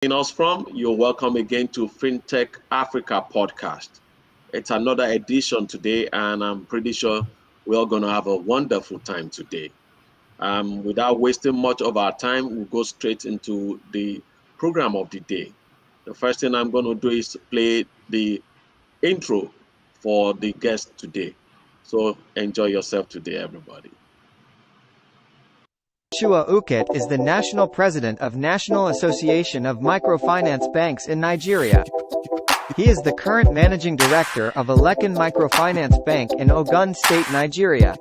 Us from, you're welcome again to Fintech Africa podcast. It's another edition today, and I'm pretty sure we're all going to have a wonderful time today. Without wasting much of our time, we'll go straight into the program of the day. The first thing I'm going to do is play the intro for the guest today. So enjoy yourself today, everybody. Joshua Ukit is the national president of National Association of Microfinance Banks in Nigeria. He is the current managing director of Alekan Microfinance Bank in Ogun State, Nigeria.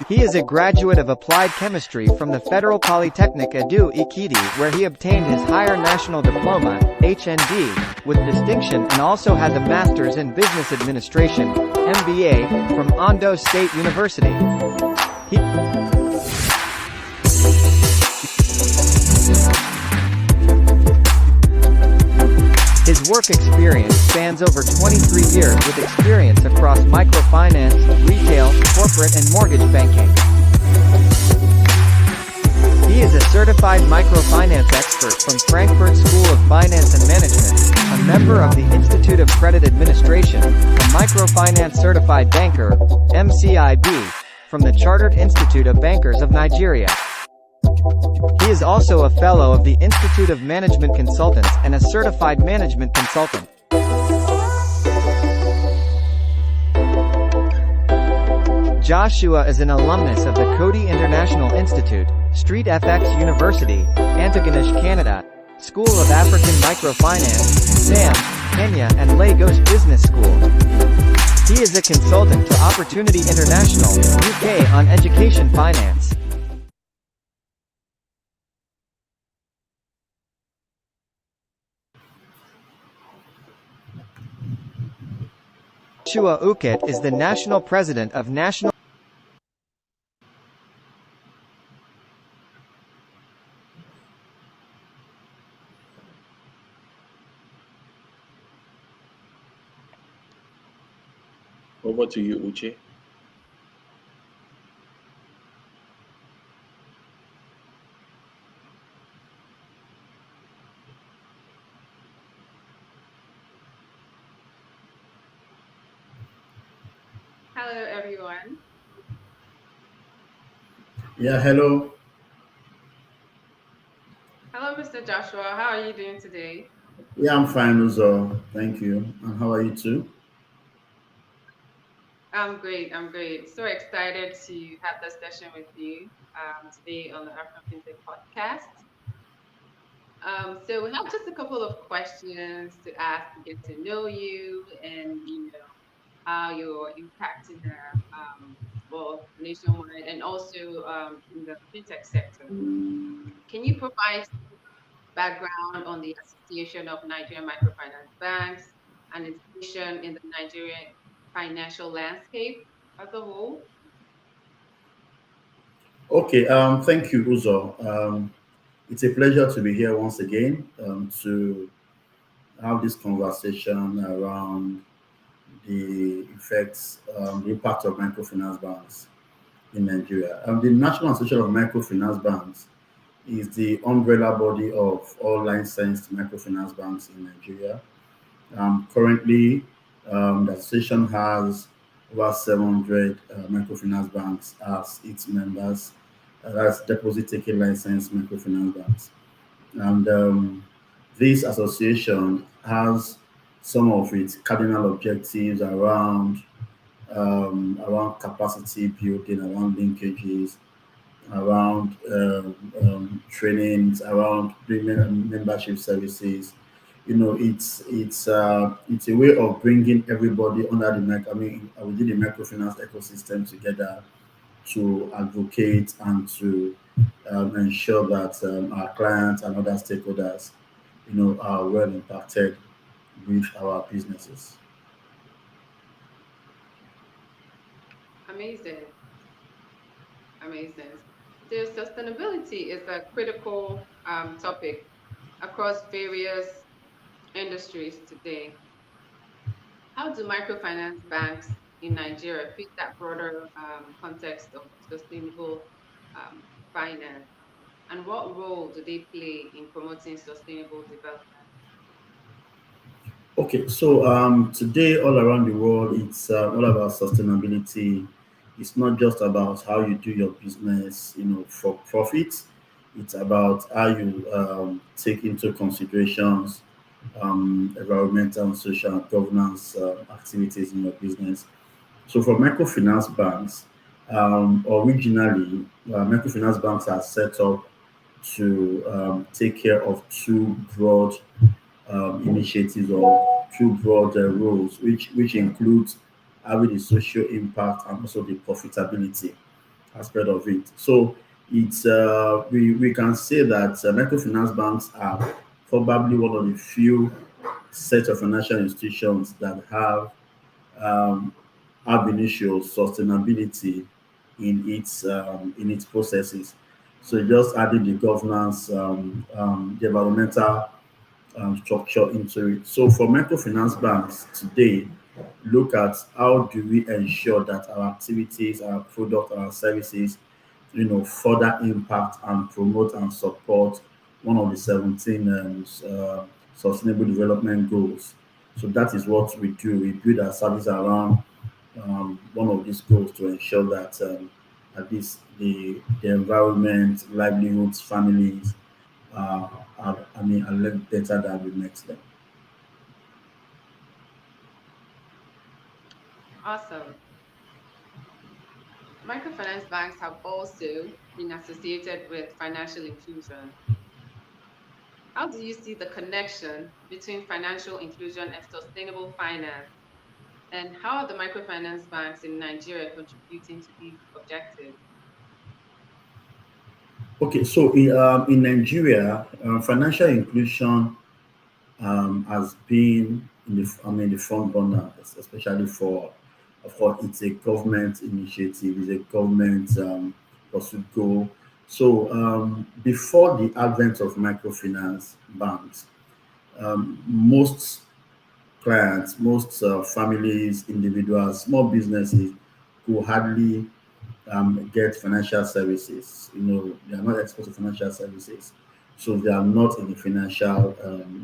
He is a graduate of applied chemistry from the Federal Polytechnic Edo Ekiti, where he obtained his higher national diploma, HND, with distinction, and also has a master's in business administration, MBA, from Ondo State University. His work experience spans over 23 years with experience across microfinance, retail, corporate and mortgage banking. He is a certified microfinance expert from Frankfurt School of Finance and Management, a member of the Institute of Credit Administration, a microfinance certified banker, MCIB, from the Chartered Institute of Bankers of Nigeria. He is also a fellow of the Institute of Management Consultants and a certified management consultant. Joshua is an alumnus of the Coady International Institute, Street FX University, Antigonish, Canada, School of African Microfinance, SAM, Kenya and Lagos Business School. He is a consultant to Opportunity International, UK on education finance. Joshua Ukit is the national president of National. Over to you, Uche. Hello, everyone. Yeah, hello. Hello, Mr. Joshua. How are you doing today? Yeah, I'm fine, Uzo. Thank you. And how are you too? I'm great. I'm great. So excited to have this session with you today on the African Fintech podcast. So we have just a couple of questions to ask to get to know you and how you're impacting the nationwide and also in the fintech sector. Can you provide background on the Association of Nigerian Microfinance Banks and its mission in the Nigerian financial landscape as a whole? Okay, thank you, Uzo. It's a pleasure to be here once again to have this conversation around the effects, the impact of microfinance banks in Nigeria. The National Association of Microfinance Banks is the umbrella body of all licensed microfinance banks in Nigeria. Currently, the association has over 700 microfinance banks as its members. That's deposit-taking licensed microfinance banks. And this association has some of its cardinal objectives around capacity building, around linkages, around trainings, around membership services. It's a way of bringing everybody under the within the microfinance ecosystem together to advocate and to ensure that our clients and other stakeholders, are well impacted with our businesses. Amazing. Amazing. So sustainability is a critical topic across various industries today. How do microfinance banks in Nigeria fit that broader context of sustainable finance? And what role do they play in promoting sustainable development? Okay, so today all around the world, it's all about sustainability. It's not just about how you do your business, for profit. It's about how you take into considerations environmental and social and governance activities in your business. So for microfinance banks, originally, microfinance banks are set up to take care of two broad initiatives or two broad roles, which includes having the social impact and also the profitability aspect of it. So it's we can say that microfinance banks are probably one of the few set of financial institutions that um, have initial sustainability in its processes. So just adding the governance, the environmental structure into it. So for microfinance banks today, look at how do we ensure that our activities, our product, our services, further impact and promote and support one of the 17 sustainable development goals. So that is what we do. We build our service around one of these goals to ensure that at least the environment, livelihoods, families are left better than we met them. Awesome. Microfinance banks have also been associated with financial inclusion. How do you see the connection between financial inclusion and sustainable finance? And how are the microfinance banks in Nigeria contributing to these objectives? Okay, so in Nigeria, financial inclusion has been the front runner, especially for, of course, it's a government initiative, it's a government pursuit goal. So before the advent of microfinance banks, most clients, most families, individuals, small businesses could hardly get financial services. They are not exposed to financial services, so they are not in the financial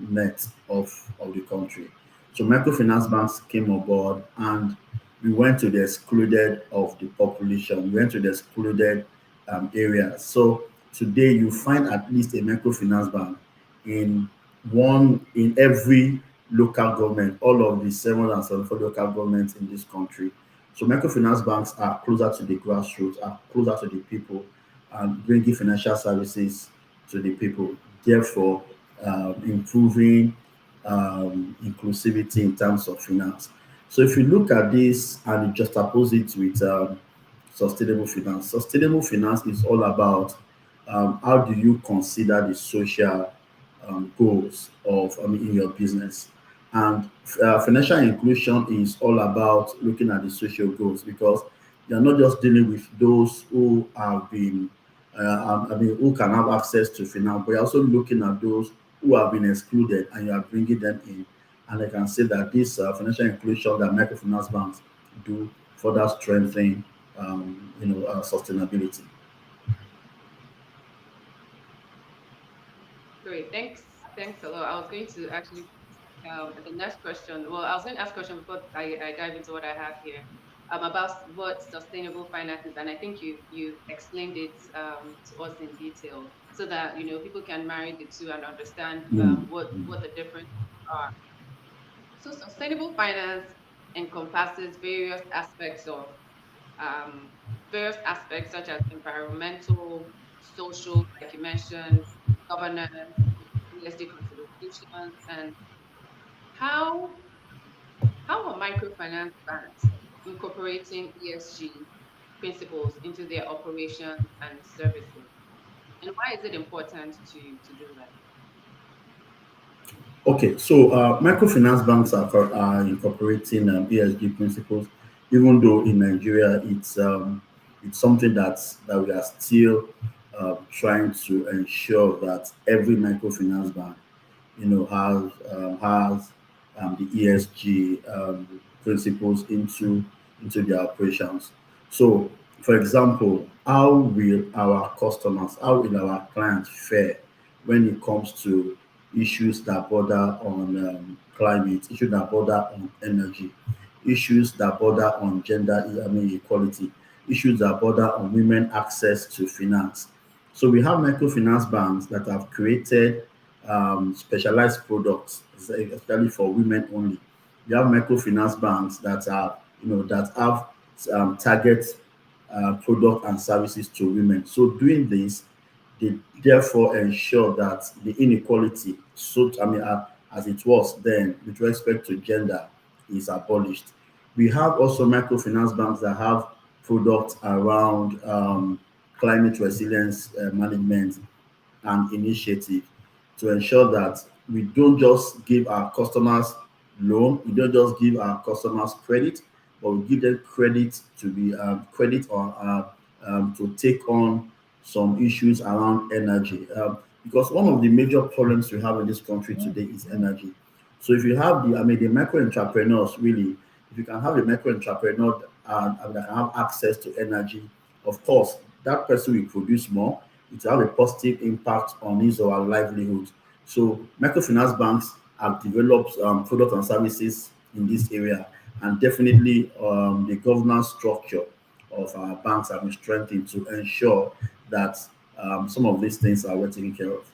net of the country. So microfinance banks came aboard, and we went to the excluded of the population. We went to the excluded areas. So today you find at least a microfinance bank in in every local government, all of the 774 local governments in this country. So microfinance banks are closer to the grassroots, are closer to the people, and bringing financial services to the people. Therefore, improving inclusivity in terms of finance. So if you look at this and you juxtapose it with sustainable finance is all about how do you consider the social goals of in your business. And financial inclusion is all about looking at the social goals, because you're not just dealing with those who have been, who can have access to finance, but you're also looking at those who have been excluded and you are bringing them in. And I can say that this financial inclusion that microfinance banks do further strengthen, sustainability. Great, thanks. Thanks a lot. I was going to actually the next question. Well, I was going to ask a question before I dive into what I have here about what sustainable finance is, and I think you explained it to us in detail, so that people can marry the two and understand Mm, what the difference are. So, sustainable finance encompasses um, various aspects such as environmental, social, like you mentioned, governance, ESG considerations, and how how are microfinance banks incorporating ESG principles into their operations and services? And why is it important to do that? Okay, so microfinance banks are incorporating ESG principles, even though in Nigeria it's something that we are still trying to ensure that every microfinance bank, has the ESG principles into their operations. So For example, how will our clients fare when it comes to issues that border on climate, issues that border on energy, issues that border on gender, equality, issues that border on women access to finance. So we have microfinance banks that have created specialized products, especially for women only. We have microfinance banks that are, that have target product and services to women. So doing this, they therefore ensure that the inequality, as it was then with respect to gender, is abolished. We have also microfinance banks that have products around climate resilience management and initiative to ensure that we don't just give our customers loan, we don't just give our customers credit, but we give them credit to be credit or to take on some issues around energy. Because one of the major problems we have in this country today is energy. So if you have the micro entrepreneurs really, if you can have a micro entrepreneur that can have access to energy, of course, that person will produce more. It will have a positive impact on his or her livelihood. So microfinance banks have developed products and services in this area, and definitely the governance structure of our banks have been strengthened to ensure that some of these things are well taken care of.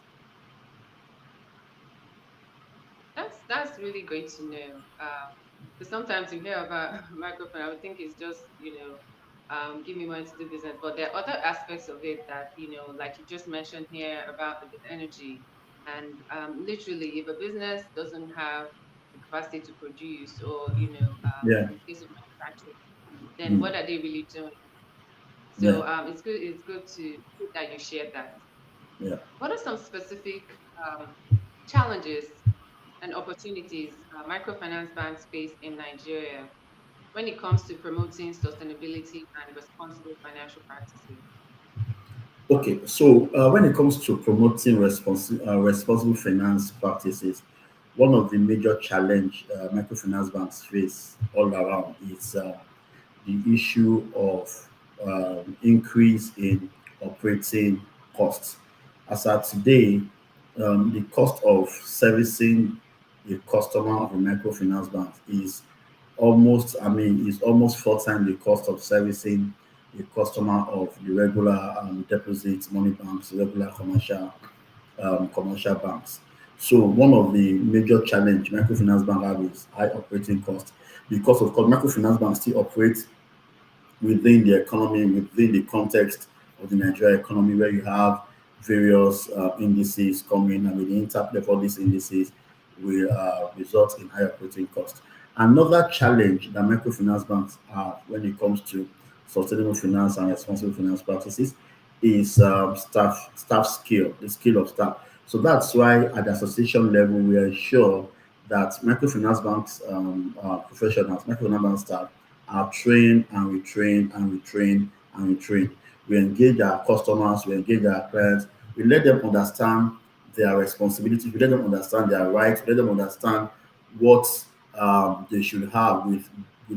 That's really great to know. Because sometimes you hear about microphone, I would think it's just give me money to do business, but there are other aspects of it that like you just mentioned here about the energy, and literally, if a business doesn't have the capacity to produce, or Yeah. in the case of manufacturing, then Mm. what are they really doing? Yeah. So it's good to that you shared that. Yeah. What are some specific challenges and opportunities microfinance banks face in Nigeria when it comes to promoting sustainability and responsible financial practices? Okay, so when it comes to promoting responsible finance practices, one of the major challenge microfinance banks face all around is the issue of increase in operating costs. As at today, the cost of servicing a customer of a microfinance bank is almost four times the cost of servicing a customer of the regular deposit money banks, regular commercial banks. So one of the major challenge microfinance bank have is high operating cost because of course microfinance banks still operate within the economy, within the context of the Nigeria economy, where you have various indices coming, and with the interplay of all these indices will result in higher operating costs. Another challenge that microfinance banks have when it comes to sustainable finance and responsible finance practices is staff skill, the skill of staff. So that's why at the association level we ensure that microfinance banks professionals, microfinance bank staff are trained and we train and we train and we train. We engage our customers, we engage our clients, we let them understand their responsibilities, we let them understand their rights, we let them understand what they should have with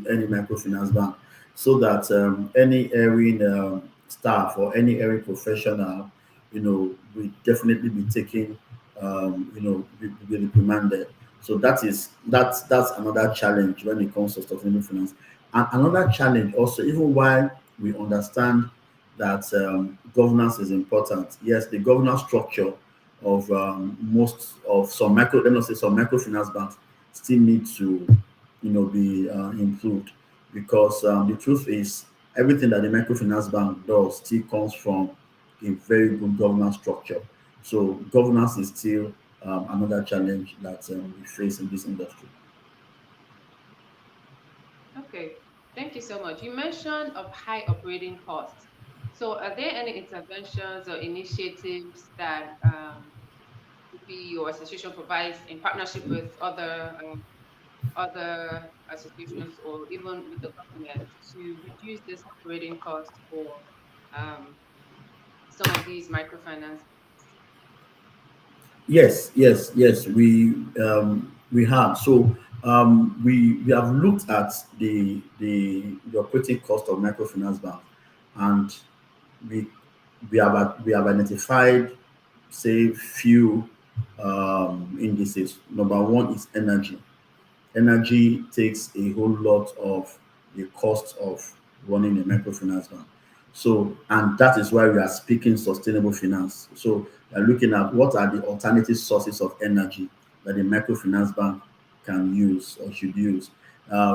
any microfinance bank so that any erring staff or any erring professional, will definitely be taken, be reprimanded. So that's another challenge when it comes to sustainable finance. And another challenge also, even while we understand that governance is important, yes, the governance structure of most of some micro, let me not say some microfinance banks still need to, be improved because the truth is everything that the microfinance bank does still comes from a very good governance structure. So governance is still another challenge that we face in this industry. Okay, thank you so much. You mentioned of high operating costs. So are there any interventions or initiatives that maybe your association provides in partnership with other associations or even with the government to reduce this operating cost for um, some of these microfinance? Yes, yes, yes. We have. So we have looked at the operating cost of microfinance bank, and we we have identified, say, few indices. Number one is energy. Energy takes a whole lot of the cost of running a microfinance bank. So, and that is why we are speaking sustainable finance. So, we are looking at what are the alternative sources of energy that the microfinance bank can use or should use.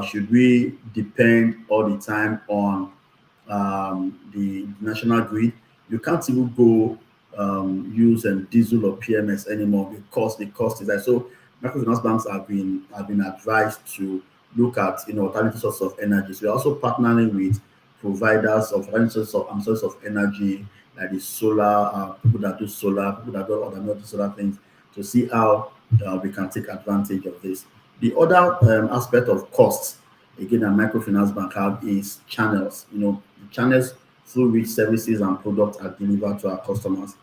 Should we depend all the time on the national grid? You can't even go use diesel or PMS anymore because the cost is there. So microfinance banks have been advised to look at alternative sources of energy. So we're also partnering with providers of alternative sources of energy, like the solar, people that do solar, people that do other solar things, to see how we can take advantage of this. The other aspect of cost, again, a microfinance bank have is channels. The channels through which services and products are delivered to our customers.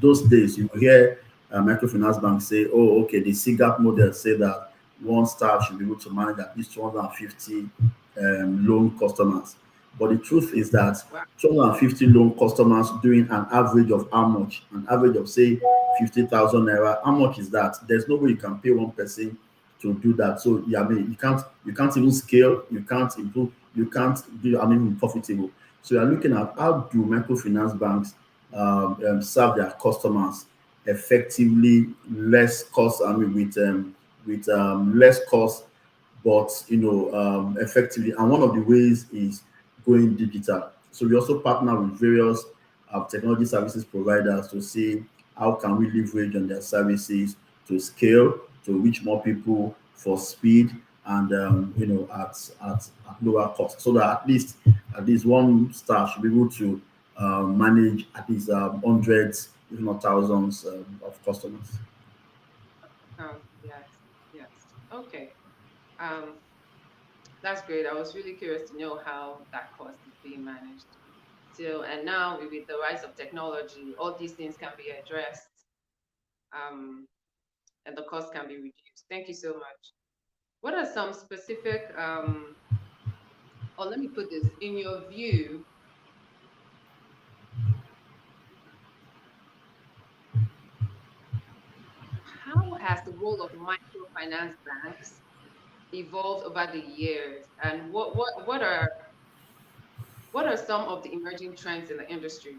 Those days, you will hear microfinance banks say, "Oh, okay, the CGAP model say that one staff should be able to manage at least 250 loan customers." But the truth is that Wow. 250 loan customers doing an average of how much? An average of, say, 50,000 naira. How much is that? There's no way you can pay one person to do that. So yeah, I mean, you can't even scale, you can't improve, you can't do, I mean, profitable. So you're looking at how do microfinance banks serve their customers effectively, less cost, I mean, with less cost, but effectively. And one of the ways is going digital. So we also partner with various technology services providers to see how can we leverage on their services to scale, to reach more people for speed, and at lower cost, so that at least one staff should be able to manage at least hundreds, if not thousands, of customers. Yes, yes. Okay. Um, that's great. I was really curious to know how that cost is being managed. So, and now with the rise of technology, all these things can be addressed, um, and the cost can be reduced. Thank you so much. What are some specific, or let me put this, in your view, how has the role of microfinance banks evolved over the years, and what are some of the emerging trends in the industry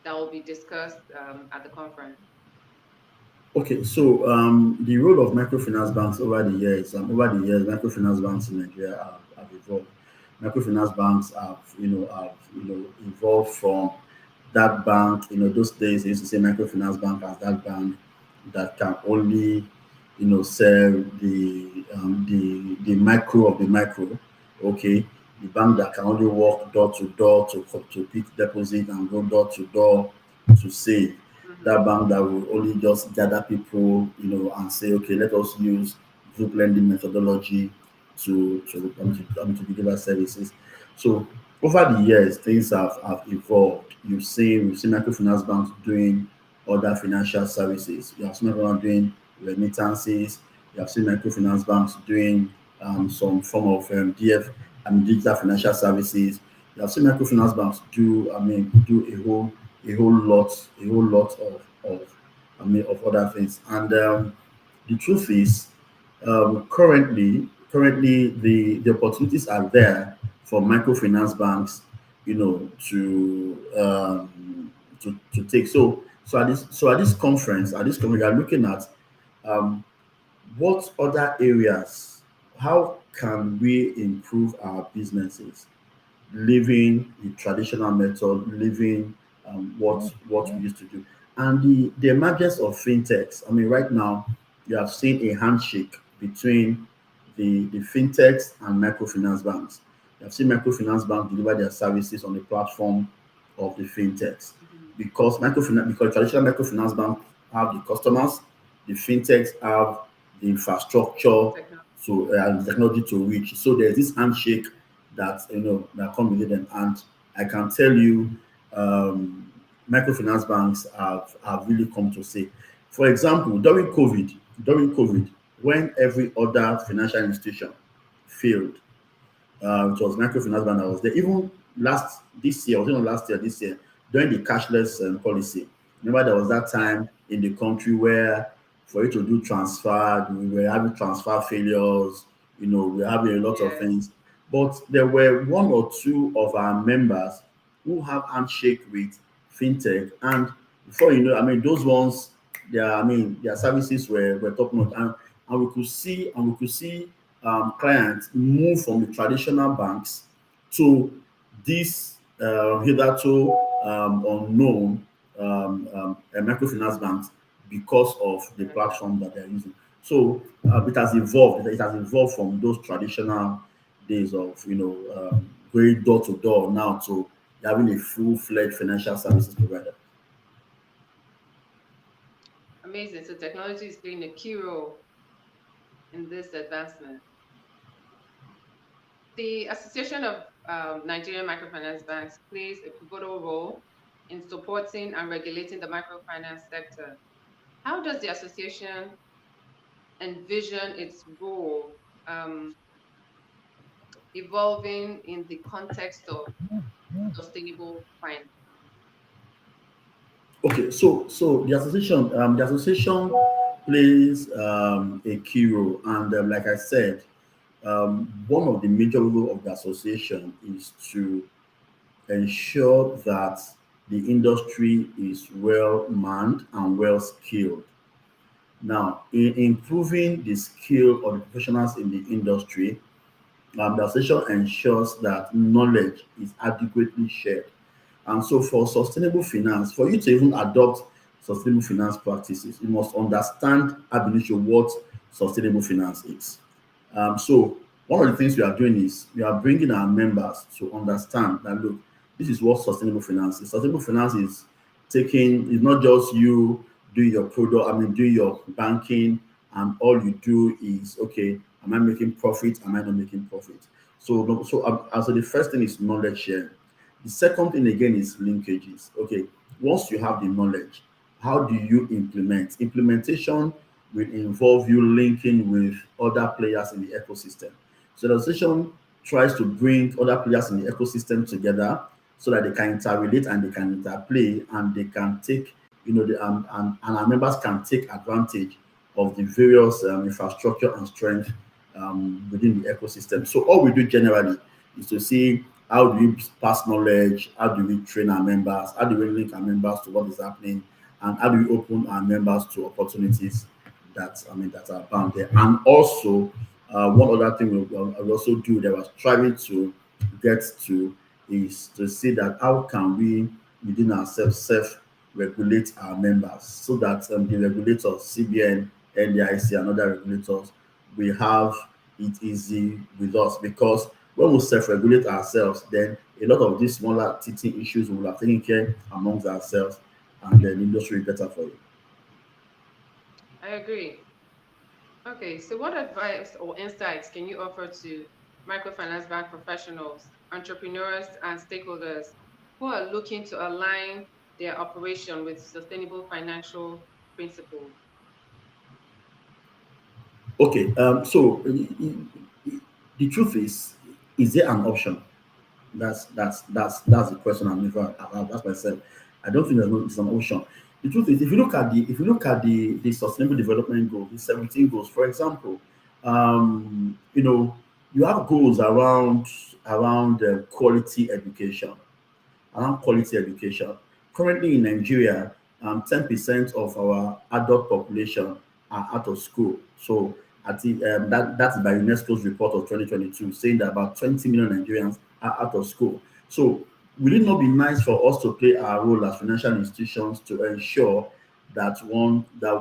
that will be discussed at the conference? Okay, so the role of microfinance banks over the years, microfinance banks in Nigeria have evolved. Microfinance banks have evolved from that bank. Those days they used to say microfinance bank as that bank that can only sell the micro of the micro. Okay, the bank that can only walk door to door to pick deposit and go door to door to save. Mm-hmm. That bank that will only just gather people, and say, okay, let us use group lending methodology to deliver services. So over the years, things have evolved. We've seen microfinance banks doing other financial services. You have seen everyone doing remittances. You have seen microfinance banks doing some form of DF and digital financial services. You have seen microfinance banks do a whole lot of other things. And the truth is, currently the opportunities are there for microfinance banks, to take. So at this conference, we are looking at um, what other areas, how can we improve our businesses, living the traditional method, living what we used to do, and the emergence of fintechs. I mean, right now you have seen a handshake between the fintechs and microfinance banks. You have seen microfinance banks deliver their services on the platform of the fintechs, Mm-hmm. because traditional microfinance banks have the customers, the fintechs have the infrastructure Technology. and the technology to reach. So there's this handshake that come with them. And I can tell you, microfinance banks have really come to say. For example, during COVID, when every other financial institution failed, It was microfinance bank that was there. Even this year, this year, during the cashless policy. Remember, there was that time in the country where for you to do transfer, we were having transfer failures, we were having a lot of Yes. things. But there were one or two of our members who have handshake with fintech, and before you know, those ones, their services were top notch, and we could see clients move from the traditional banks to these hitherto unknown microfinance banks because of the platform that they're using. So it has evolved. It has evolved from those traditional days of going door to door now to having a full-fledged financial services provider. Amazing. So technology is playing a key role in this advancement. The Association of Nigerian Microfinance Banks plays a pivotal role in supporting and regulating the microfinance sector. How does the association envision its role um, evolving in the context of sustainable finance? Okay, so the association plays a key role, and like I said, one of the major role of the association is to ensure that the industry is well manned and well skilled. Now, in improving the skill of the professionals in the industry, the association ensures that knowledge is adequately shared. And so, for sustainable finance, for you to even adopt sustainable finance practices, you must understand ab initio what sustainable finance is. So, one of the things we are doing is we are bringing our members to understand that look, this is what sustainable finance is. Sustainable finance is not just you doing your product, doing your banking, and all you do is okay, am I making profit? Am I not making profit? So, so the first thing is knowledge sharing. The second thing again is linkages. Okay, once you have the knowledge, how do you implement? Implementation will involve you linking with other players in the ecosystem. So the association tries to bring other players in the ecosystem together so that they can interrelate and they can interplay and they can take, and our members can take advantage of the various infrastructure and strength within the ecosystem. So all we do generally is to see how do we pass knowledge, how do we train our members, how do we link our members to what is happening, and how do we open our members to opportunities that are bound there. And also, one other thing we also do that we're striving to get to is to see that how can we within ourselves self-regulate our members so that the regulators, CBN, NDIC, and other regulators, we have it easy with us because when we self-regulate ourselves, then a lot of these smaller teething issues we will have taken care amongst ourselves, and then the industry is better for you. I agree. Okay, so what advice or insights can you offer to microfinance bank professionals, entrepreneurs, and stakeholders who are looking to align their operation with sustainable financial principles? Okay, so the truth is there an option? That's the question I've asked myself. I don't think there's an option. The truth is, if you look at the sustainable development goals, the 17 goals, for example, you have goals around quality education, around quality education. Currently in Nigeria, 10% of our adult population are out of school. So that's by UNESCO's report of 2022, saying that about 20 million Nigerians are out of school. So will it not be nice for us to play our role as financial institutions to ensure that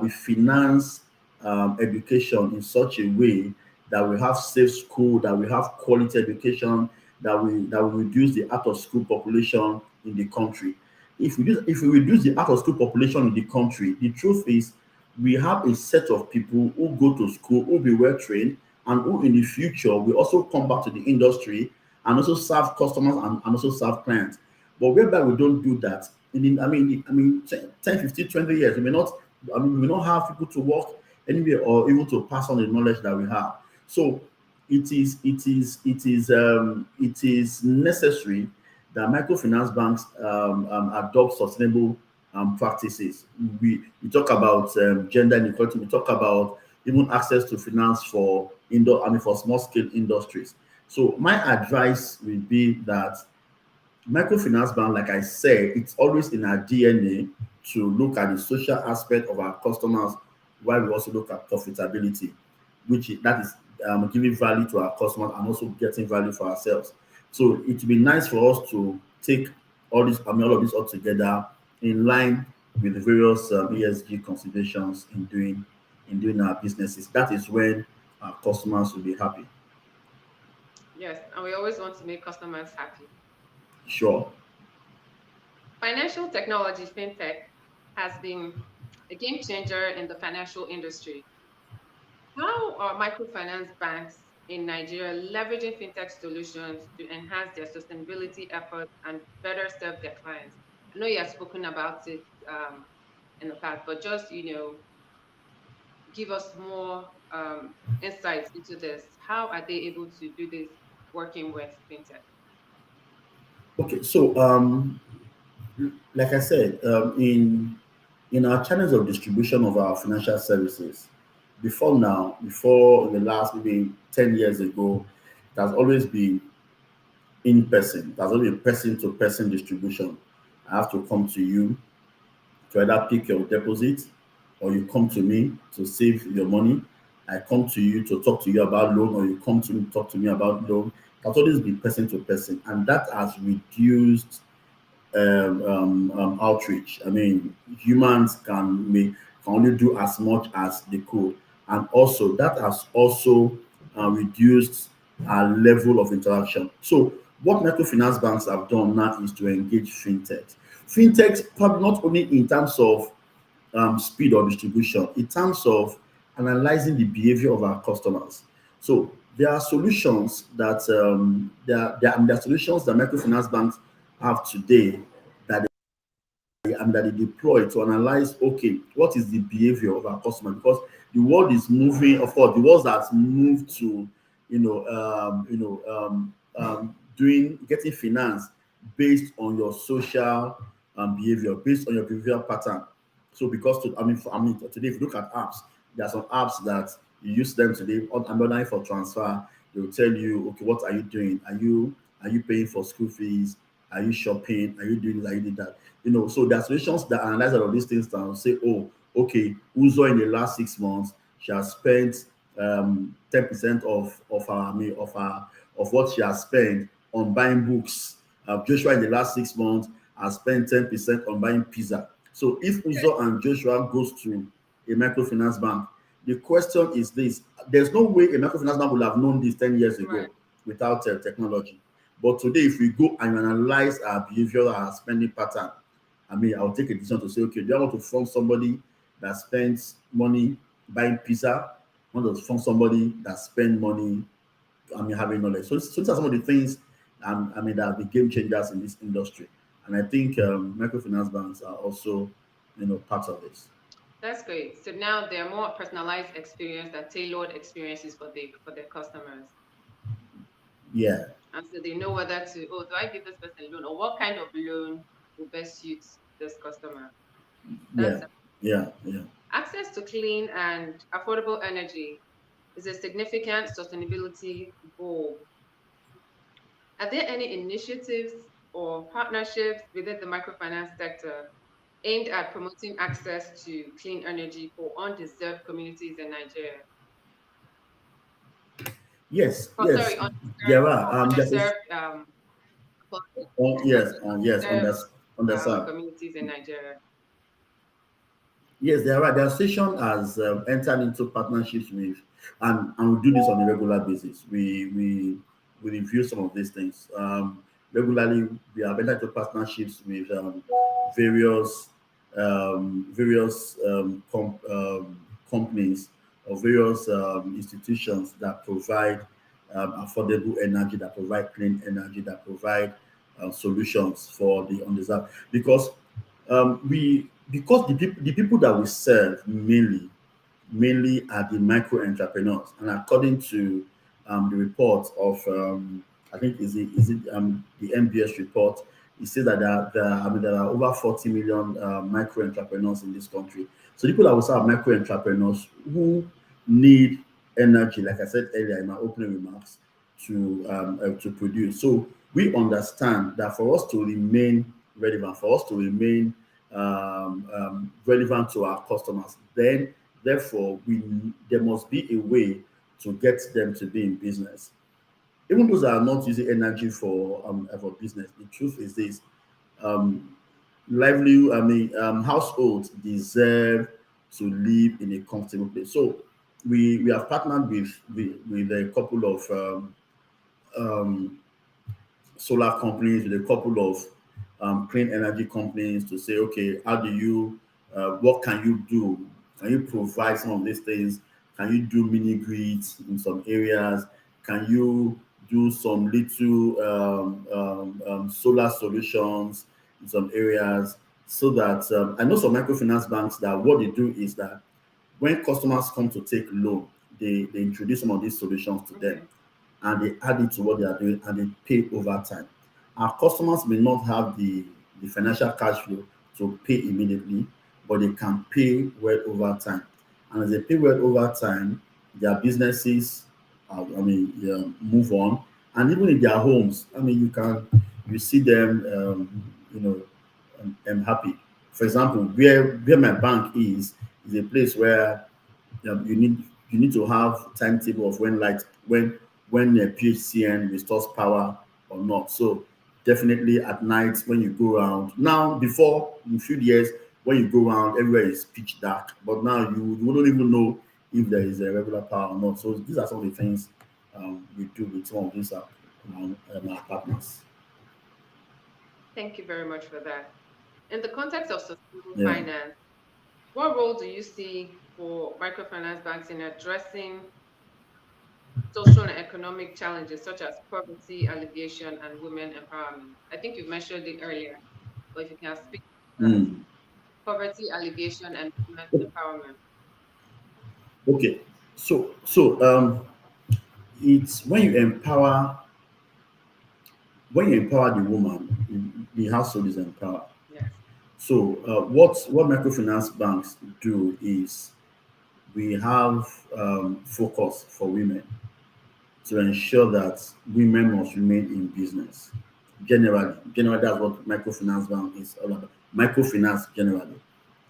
we finance education in such a way that we have safe school, that we have quality education, that we reduce the out of school population in the country. If we reduce the out of school population in the country, the truth is we have a set of people who go to school, who be well trained, and who in the future will also come back to the industry and also serve customers and also serve clients. But whereby we don't do that, in 10, 15, 20 years, we may not have people to work anywhere or even to pass on the knowledge that we have. So it is necessary that microfinance banks adopt sustainable practices. We talk about gender inequality. We talk about even access to finance for for small scale industries. So my advice would be that microfinance bank, like I said, it's always in our DNA to look at the social aspect of our customers while we also look at profitability, that is giving value to our customers and also getting value for ourselves. So it would be nice for us to take all of this all together in line with the various ESG considerations in doing our businesses. That is when our customers will be happy. Yes, and we always want to make customers happy. Sure. Financial technology, fintech, has been a game changer in the financial industry. How are microfinance banks in Nigeria leveraging fintech solutions to enhance their sustainability efforts and better serve their clients? I know you have spoken about it in the past, but just give us more insights into this. How are they able to do this working with fintech? Okay, so like I said, in our channels of distribution of our financial services, before in the last maybe 10 years ago, it has always been in person. It has always been person to person distribution. I have to come to you to either pick your deposit, or you come to me to save your money. I come to you to talk to you about loan, or you come to me to talk to me about loan. It has always been person to person, and that has reduced outreach. I mean, humans can only do as much as they could, and also that has also reduced our level of interaction. So, what microfinance banks have done now is to engage fintechs. Fintechs, probably not only in terms of speed or distribution, in terms of analyzing the behavior of our customers. So there are solutions there are solutions that microfinance banks have today that that they deploy to analyze, okay, what is the behavior of our customer, because the world is moving. Of course, the world has moved to doing getting finance based on your social behavior, based on your behavioral pattern. So because today, if you look at apps, there are some apps that you use them today on online for transfer. They will tell you, okay, what are you doing? Are you paying for school fees? Are you shopping? Are you doing this? Are you doing that? So there are solutions that analyze all of these things and say, oh, okay, Uzo in the last 6 months, she has spent 10% of what she has spent on buying books. Joshua in the last 6 months has spent 10% on buying pizza. So if Uzo and Joshua goes to a microfinance bank, the question is this: there's no way a microfinance bank would have known this 10 years Right. ago without technology. But today, if we go and analyze our behavior, our spending pattern, I'll take a decision to say, okay, do I want to fund somebody that spends money buying pizza? I want to fund somebody that spends money, having knowledge. So these are some of the things, that are the game changers in this industry. And I think microfinance banks are also, part of this. That's great. So now they're more personalized experience and tailored experiences for their customers. Yeah, And so they know whether to, oh, do I give this person a loan, or what kind of loan will best suit this customer? yeah, That's yeah, yeah. access to clean and affordable energy is a significant sustainability goal. Are there any initiatives or partnerships within the microfinance sector aimed at promoting access to clean energy for undeserved communities in Nigeria? Yes, Oh, sorry, yes, there are. underserved Yes, yes, underserved understand. communities in Nigeria. Yes, there are. The association has entered into partnerships with, and we do this on a regular basis. We review some of these things regularly. We have entered into partnerships with various companies or various institutions that provide affordable energy, that provide clean energy, that provide solutions for the undeserved. Because the people that we serve mainly are the micro entrepreneurs, and according to the report of I think is it the MBS report. It says that there are over 40 million micro entrepreneurs in this country. So people that will start micro entrepreneurs who need energy, like I said earlier in my opening remarks, to produce. So we understand that for us to remain relevant, for us to remain relevant to our customers, then therefore there must be a way to get them to be in business. Even those that are not using energy for business, the truth is this: um, livelihood. Households deserve to live in a comfortable place. So we have partnered with a couple of um, solar companies, with a couple of clean energy companies to say, okay, how do you, what can you do? Can you provide some of these things? Can you do mini grids in some areas? Can you do some little solar solutions in some areas? So that I know some microfinance banks that what they do is that when customers come to take loan, they introduce some of these solutions to them Okay. and they add it to what they are doing and they pay over time. Our customers may not have the financial cash flow to pay immediately, but they can pay well over time. And as they pay well over time, their businesses, move on. And even in their homes, you see them, happy. For example, where my bank is a place where you need to have timetable of when a PHCN restores power or not. So definitely at night when you go around now, before in a few years when you go around everywhere is pitch dark, but now you wouldn't even know if there is a regular power or not. So these are some of the things we do with some of these our partners. Thank you very much for that. In the context of sustainable Yeah. finance, what role do you see for microfinance banks in addressing social and economic challenges such as poverty alleviation and women empowerment? I think you mentioned it earlier, but if you can speak to that. Mm. Poverty alleviation and women empowerment. Okay. So it's when you empower the woman, the household is empowered. Yes. So what microfinance banks do is we have focus for women to ensure that women must remain in business. Generally, that's what microfinance bank is all about. Microfinance generally,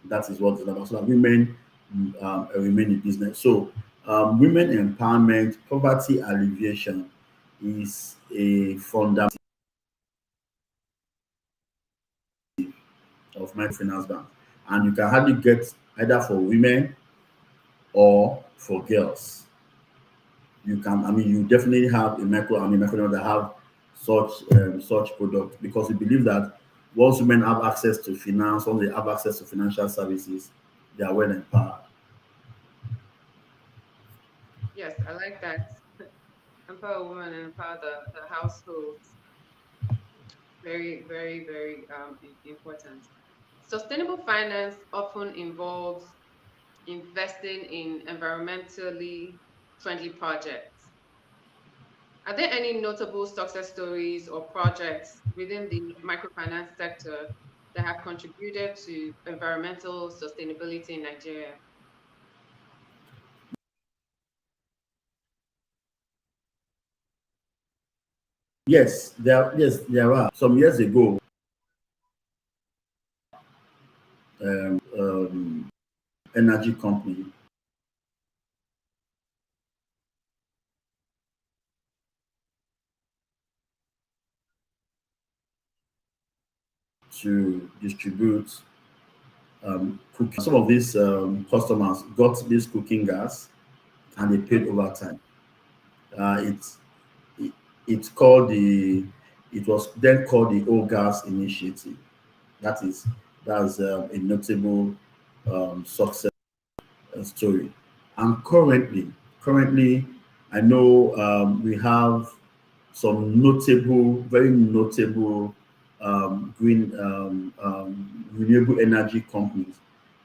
that is what it's about. So that women remain in business. So women empowerment, poverty alleviation is a fundamental of microfinance bank, and you can hardly get either for women or for girls. You definitely have microfinance that have such product because we believe that once women have access to finance, once they have access to financial services, they are well empowered. Yes, I like that. Empower women and empower the households. Very, very, very important. Sustainable finance often involves investing in environmentally friendly projects. Are there any notable success stories or projects within the microfinance sector that have contributed to environmental sustainability in Nigeria? There are. Some years ago, energy company to distribute cooking. Some of these customers got this cooking gas and they paid Mhm. over time. It's it, it's called the it was then called the O Gas Initiative. That is that's a notable success story. And currently, I know we have some very notable green renewable energy companies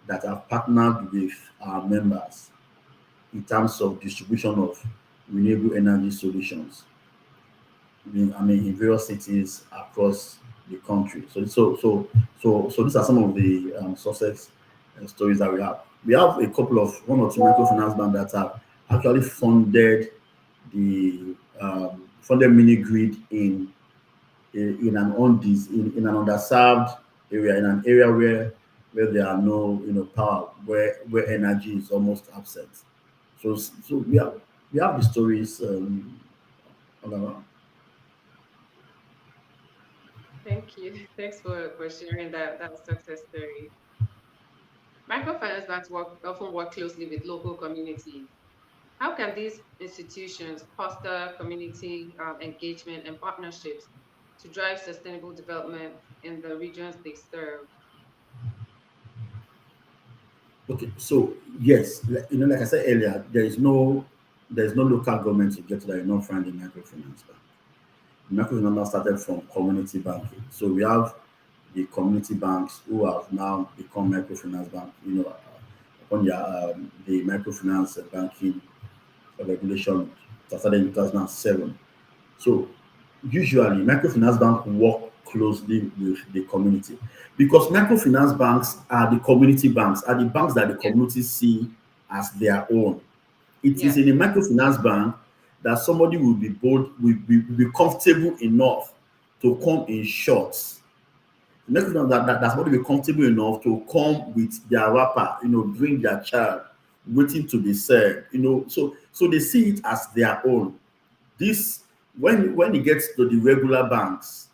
that have partnered with our members in terms of distribution of renewable energy solutions. In various cities across the country. So these are some of the success stories that we have. We have a couple of one or two microfinance banks that have actually the funded mini grid in an in an underserved area, in an area where there are no power, where energy is almost absent. So we have the stories all around. Thank you. Thanks for sharing that success story. Microfinance banks often work closely with local communities. How can these institutions foster community engagement and partnerships to drive sustainable development in the regions they serve? Okay, so yes, like I said earlier, there's no local government to get to that you not find a microfinance bank. Microfinance now started from community banking. So we have the community banks who have now become microfinance bank. Upon the microfinance banking regulation that started in 2007. So usually microfinance bank work closely with the community because microfinance banks are the community banks, are the banks that the Yeah. community see as their own. It is Yes. in a microfinance bank that somebody will be bold, will be comfortable enough to come in shorts. Microfinance that somebody will be comfortable enough to come with their wrapper, bring their child, waiting to be served, so they see it as their own. This when it gets to the regular banks,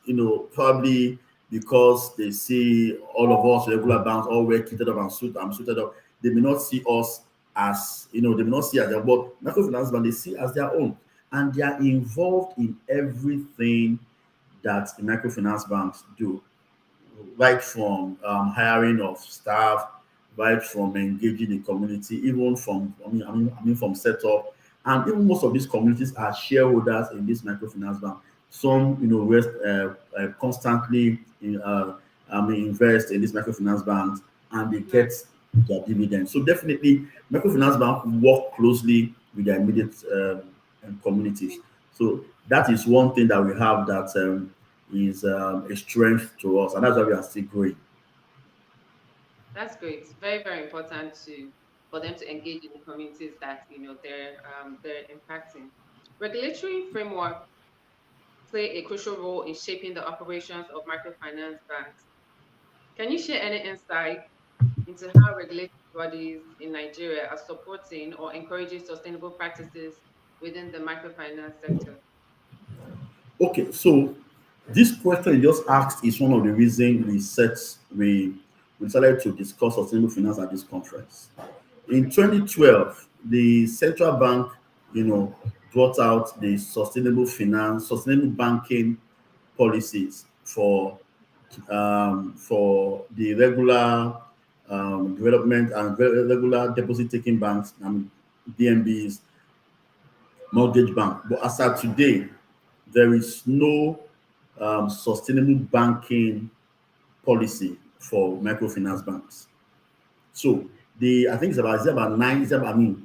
probably because they see all of us regular banks all wear kitted up and suited up, they may not see us as they may not see as their, but microfinance bank they see as their own, and they are involved in everything that the microfinance banks do, right from hiring of staff, right from engaging the community, even from from setup, and even most of these communities are shareholders in this microfinance bank. Some rest constantly invest in this microfinance banks and they Right. get their dividends. So definitely, microfinance bank work closely with their immediate communities. So that is one thing that we have that is a strength to us, and that's why we are still growing. That's great. It's very, very important for them to engage in the communities that they're impacting. Regulatory framework play a crucial role in shaping the operations of microfinance banks. Can you share any insight into how regulatory bodies in Nigeria are supporting or encouraging sustainable practices within the microfinance sector? Okay, so this question you just asked is one of the reasons we decided to discuss sustainable finance at this conference. In 2012, the central bank, you know, brought out the sustainable banking policies for the regular development and regular deposit taking banks and DMBs, mortgage bank. But as of today, there is no sustainable banking policy for microfinance banks. So I think it's about nine,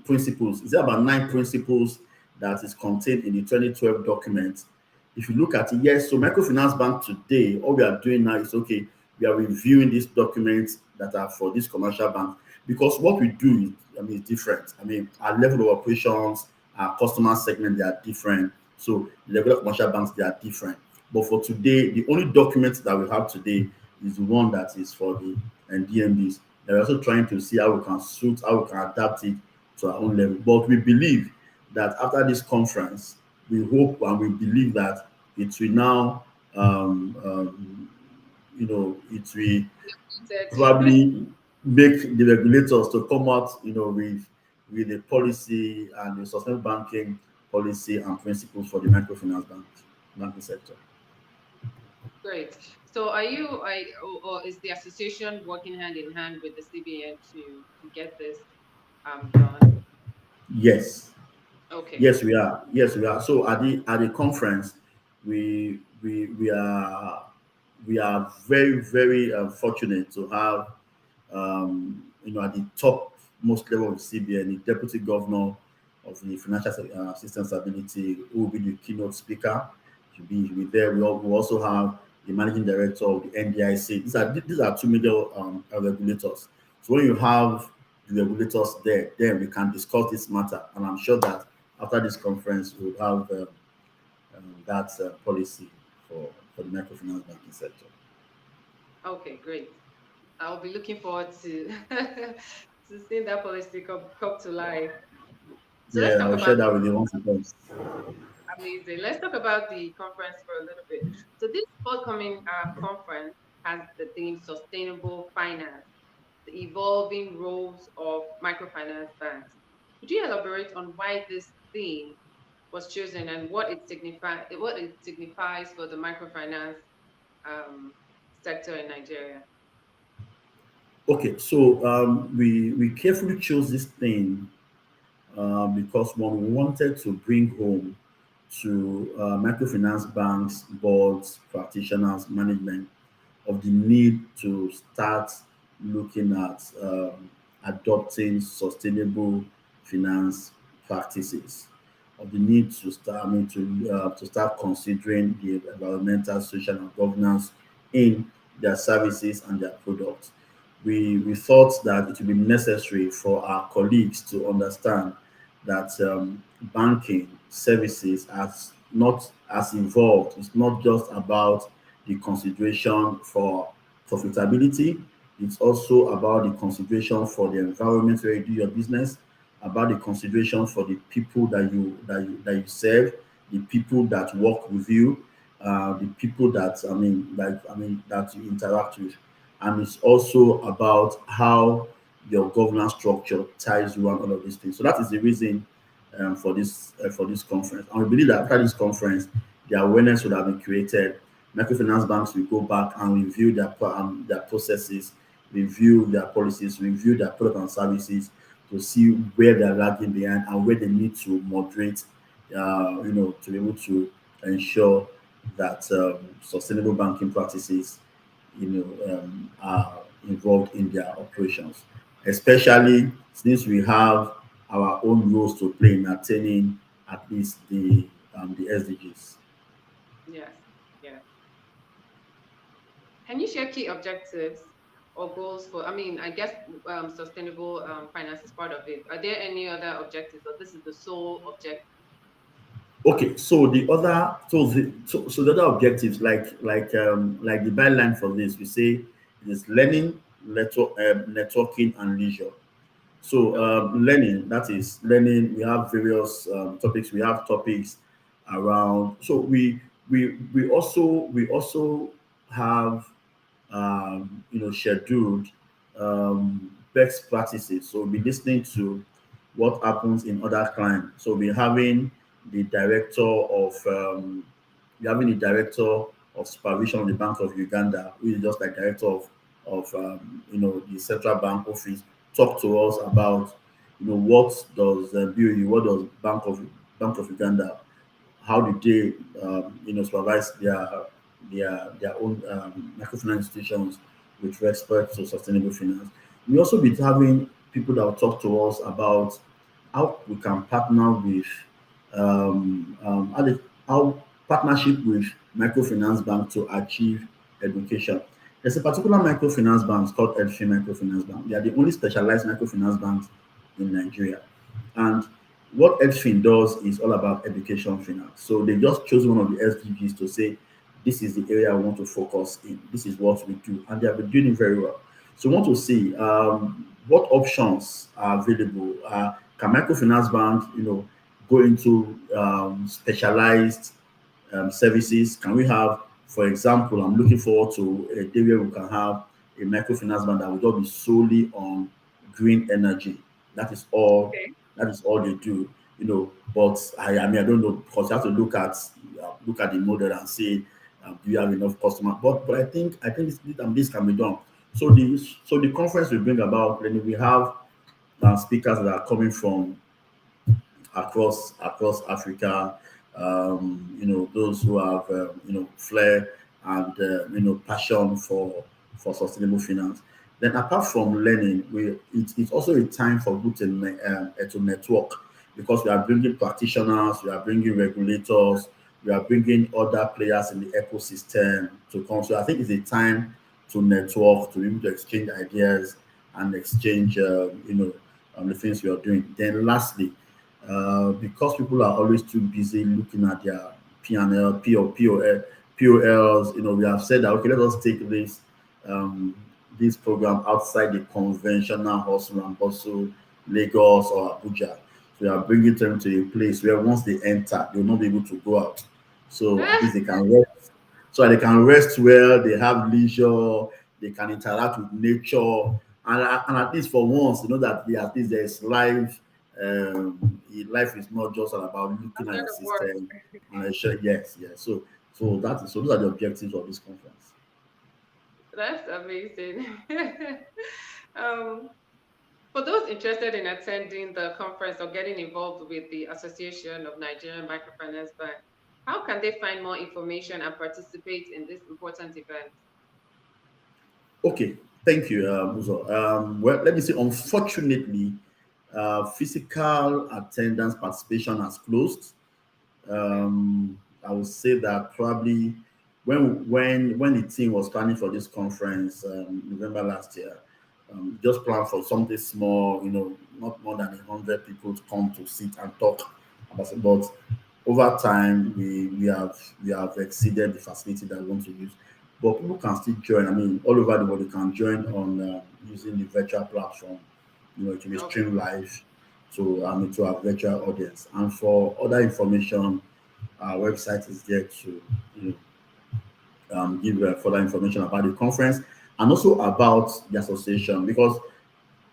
principles. It's about nine principles that is contained in the 2012 document. If you look at it, yes, so microfinance bank today, all we are doing now is okay, we are reviewing these documents that are for this commercial bank because what we do is, is different. Our level of operations, our customer segment, they are different. So the regular commercial banks, they are different. But for today, the only document that we have today is the one that is for the DMBs. They're also trying to see how we can adapt it to our own level. But we believe that after this conference, we hope and we believe that it will now, it will Said, probably make the regulators to come out, with a policy and a sustainable banking policy and principles for the banking sector. great. So or is the association working hand in hand with the CBN to get this done? Yes, Okay. yes, we are. Yes, we are. So at the conference, we are very very fortunate to have at the top most level of CBN, the deputy governor, of the financial system stability, who will be the keynote speaker. He'll be there. We also have the managing director of the NDIC. These are two major regulators. So when you have the regulators there, then we can discuss this matter. And I'm sure that after this conference, we'll have that policy for the microfinance banking sector. Okay, great. I'll be looking forward to to seeing that policy come to life. So let's Yeah, talk I'll share about that with you once it comes. amazing. Let's talk about the conference for a little bit. So this forthcoming conference has the theme sustainable finance, the evolving roles of microfinance banks. Could you elaborate on why this theme was chosen and what it signifies for the microfinance um, sector in Nigeria? Okay, so we carefully chose this thing because one, we wanted to bring home to microfinance banks, boards, practitioners, management of the need to start looking at adopting sustainable finance practices, of the need to start, to start considering the environmental, social, and governance in their services and their products. We thought that it would be necessary for our colleagues to understand that banking services as not as involved. It's not just about the consideration for profitability. It's also about the consideration for the environment where you do your business, about the consideration for the people that you serve, the people that work with you, the people that that you interact with, and it's also about how your governance structure ties around all of these things. So that is the reason for this conference. And we believe that after this conference, the awareness would have been created. Microfinance banks will go back and review their processes, review their policies, review their product and services to see where they're lagging behind and where they need to moderate, to be able to ensure that sustainable banking practices, are involved in their operations, especially since we have our own roles to play in attaining at least the SDGs. Yes, yes. Can you share key objectives or goals for, I mean, I guess sustainable finance is part of it. Are there any other objectives or this is the sole objective? Okay, so the other objectives, like the byline for this, we say it is learning, networking, and leisure. So Okay. learning, that is learning. We have various topics. We have topics around. So we also have scheduled best practices. So we'll be listening to what happens in other clients. So we're having the director of we're having the director of supervision of the Bank of Uganda, who is just like director of the central bank office, talk to us about what does BOU, what does Bank of Uganda, how do they supervise their own microfinance institutions with respect to sustainable finance. We also be having people that will talk to us about how we can partner with how partnership with microfinance bank to achieve education. There's a particular microfinance bank called Edfin Microfinance Bank. They are the only specialized microfinance banks in Nigeria. And what Edfin does is all about education finance. So they just chose one of the SDGs to say, this is the area I want to focus in. This is what we do. And they have been doing it very well. So we want to see what options are available. Can microfinance banks, go into specialized services? Can we have, for example, I'm looking forward to a day where we can have a microfinance bank that will just be solely on green energy. That is all. Okay. That is all they do. But I don't know because you have to look at the model and say, do you have enough customer? But I think this can be done. So the conference will bring about. Then we have speakers that are coming from across Africa. Those who have flair and passion for sustainable finance. Then apart from learning, it's also a time for good to network because we are bringing practitioners, we are bringing regulators, we are bringing other players in the ecosystem to come. So I think it's a time to network, to be able to exchange ideas and exchange, the things we are doing. Then lastly, because people are always too busy looking at their P&L, POLs, we have said that, okay, let us take um, this program outside the conventional hustle and bustle, Lagos or Abuja. So we are bringing them to a place where once they enter, they will not be able to go out. So at least they can rest. So they can rest well, they have leisure, they can interact with nature, and at least for once, that at least there's life. Life is not just all about looking at Outside your of work. system and ensure, yes, yes. So those are the objectives of this conference. That's amazing. um, for those interested in attending the conference or getting involved with the Association of Nigerian Microfinance Bank, how can they find more information and participate in this important event? Okay, thank you, Uzo. Well, let me say, unfortunately, physical attendance participation has closed. Okay. I would say that probably when the team was planning for this conference, November last year, just plan for something small, not more than 100 people to come to sit and talk about it. But over time, we have exceeded the facility that we want to use. But people can still join. I mean, all over the world, you can join on using the virtual platform. It will be Okay. streamed live to our virtual audience. And for other information, our website is there to you give further information about the conference and also about the association. Because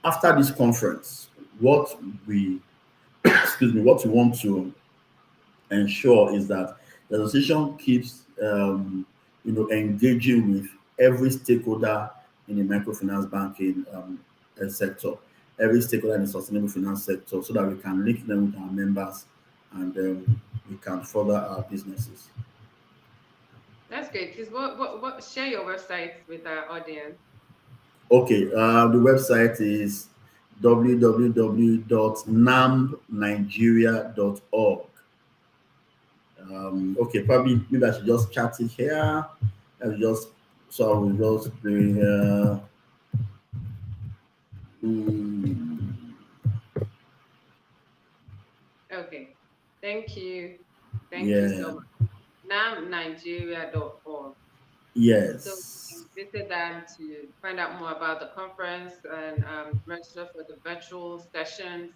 after this conference, what we excuse me, what we want to ensure is that the association keeps engaging with every stakeholder in the microfinance banking sector, every stakeholder in the sustainable finance sector, so that we can link them with our members and we can further our businesses. That's great. Please, what share your website with our audience. Okay, the website is www.namnigeria.org. Okay, probably maybe I should just chat it here. I will just so I will just bring here. Mm, Okay. Thank you. Thank you yeah. so much. namnigeria.org. So you Yes. can visit that to find out more about the conference and register for the virtual sessions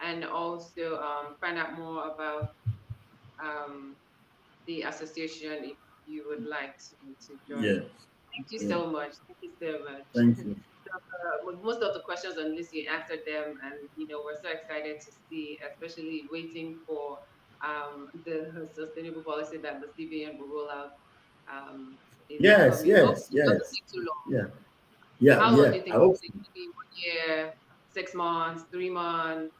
and also find out more about um, the association if you would like to join. Yes. Thank you Yeah. so much. Thank you so much. Thank you. With most of the questions on this, you answered them, and we're so excited to see, especially waiting for the sustainable policy that the CBN will roll out in the Yes. coming. Yes. Hopefully, it doesn't Yes. take too long. Yeah. Yeah. How long Yeah. do you I think it hope will take? Maybe 1 year, 6 months, 3 months?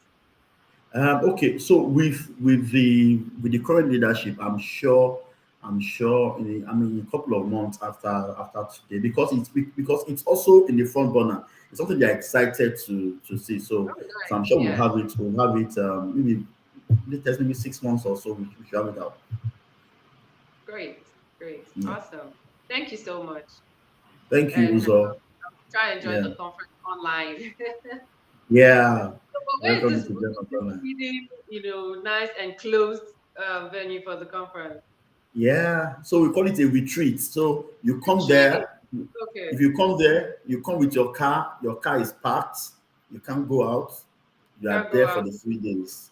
Okay, so with the current leadership, I'm sure in a couple of months after today, because it's also in the front burner. It's something they're excited to see. So Oh, so I'm nice. sure we'll Yes. have it. Maybe latest maybe 6 months or so. We should have it out. Great. Great. Yeah. Awesome. Thank you so much. Thank you, And Uzo. try and join Yeah. the conference online. Yeah. But where is Welcome this to Denver. really, nice and closed venue for the conference? Yeah. So we call it a retreat. So you come Retreat. there. Okay. If you come there, you come with your car. Your car is parked. You can't go out. You are Can't go there for out. the 3 days.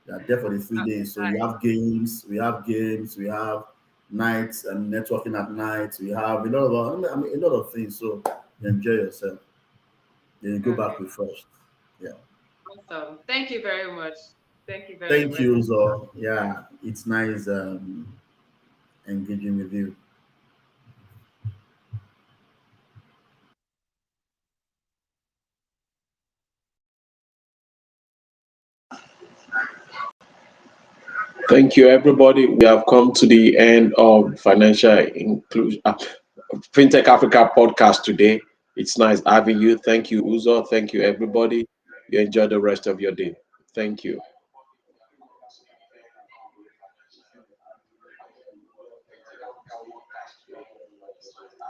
You are there for the three That's days. So you nice. have games. We have games. We have nights and networking at night. We have a lot of things. So you enjoy yourself. Then you go back Okay. refreshed. Yeah. Awesome. Thank you very much. Thank you very Thank much. you, Zo. Yeah, it's nice engaging with you. Thank you, everybody. We have come to the end of Financial Inclusion Fintech Africa podcast today. It's nice having you. Thank you, Uzo. Thank you, everybody. You enjoy the rest of your day. Thank you.